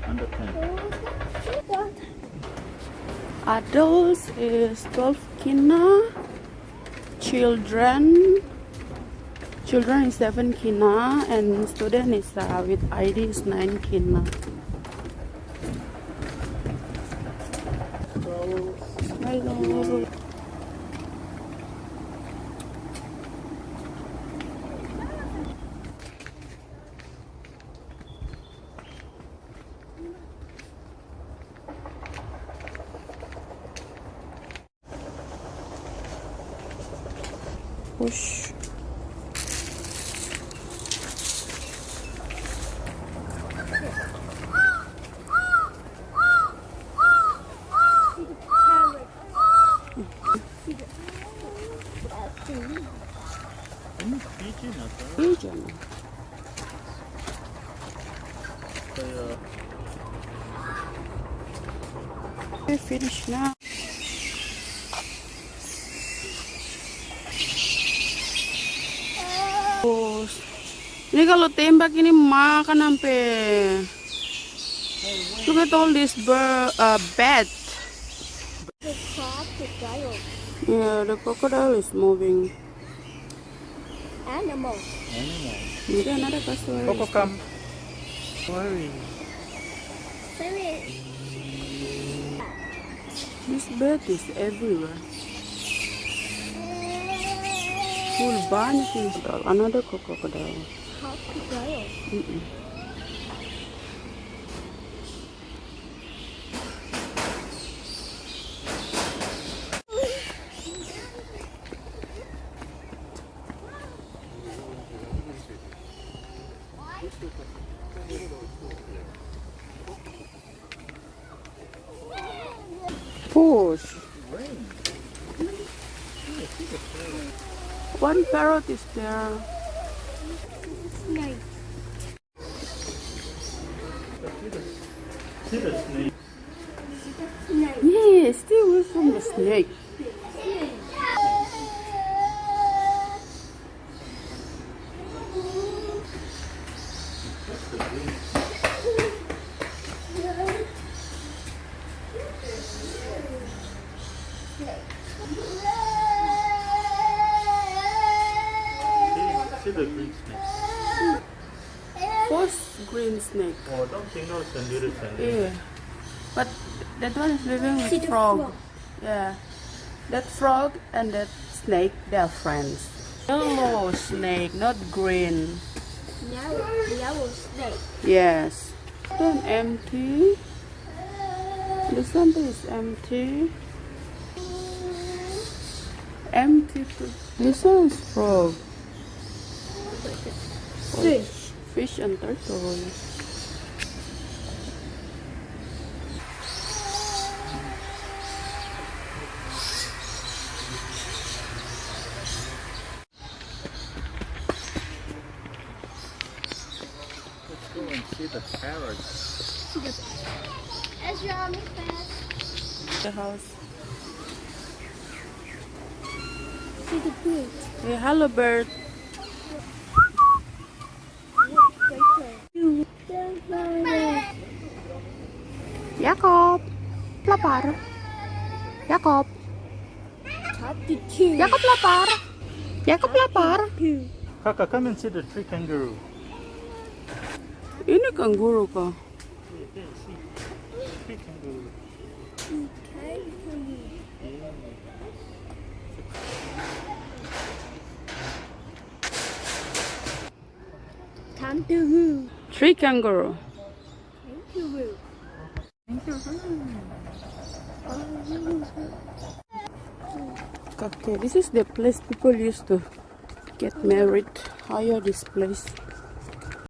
Under 10. Adults is 12 kina. Children is 7 kina, and student is with ID is 9 kina. Hello. Push. Pigeon. Okay, finish now. Ini kalau tembak ini makan sampai. Look at all this bat. Yeah, the crocodile is moving. Animal. Maybe another cassowary. Coco, come. Sorry. This bat is everywhere. Full banyak ini. Another crocodile. Crocodile. Push. One parrot is there. Snake. See the snake? Yes, still was from the snake. See the green snake? First green snake. Oh, don't think no sendiri. Yeah. But that one is living See with the frog. frog. Yeah. That frog and that snake, they are friends. Yellow snake, not green. Yellow snake. Yes. Then empty. This one is empty. Empty too. This one is frog. Fish. Fish and turtle. Let's go and see the parrots. The house. See the bird. Hey, hello bird. Jacob, lapar. Jacob, Jacob lapar. Jacob lapar. Kaka, come and see the tree kangaroo. Ini kanguru kah? Tree kangaroo. Kangaroo. Tree kangaroo. Kangaroo. Okay, this is the place people used to get married. Hire this place.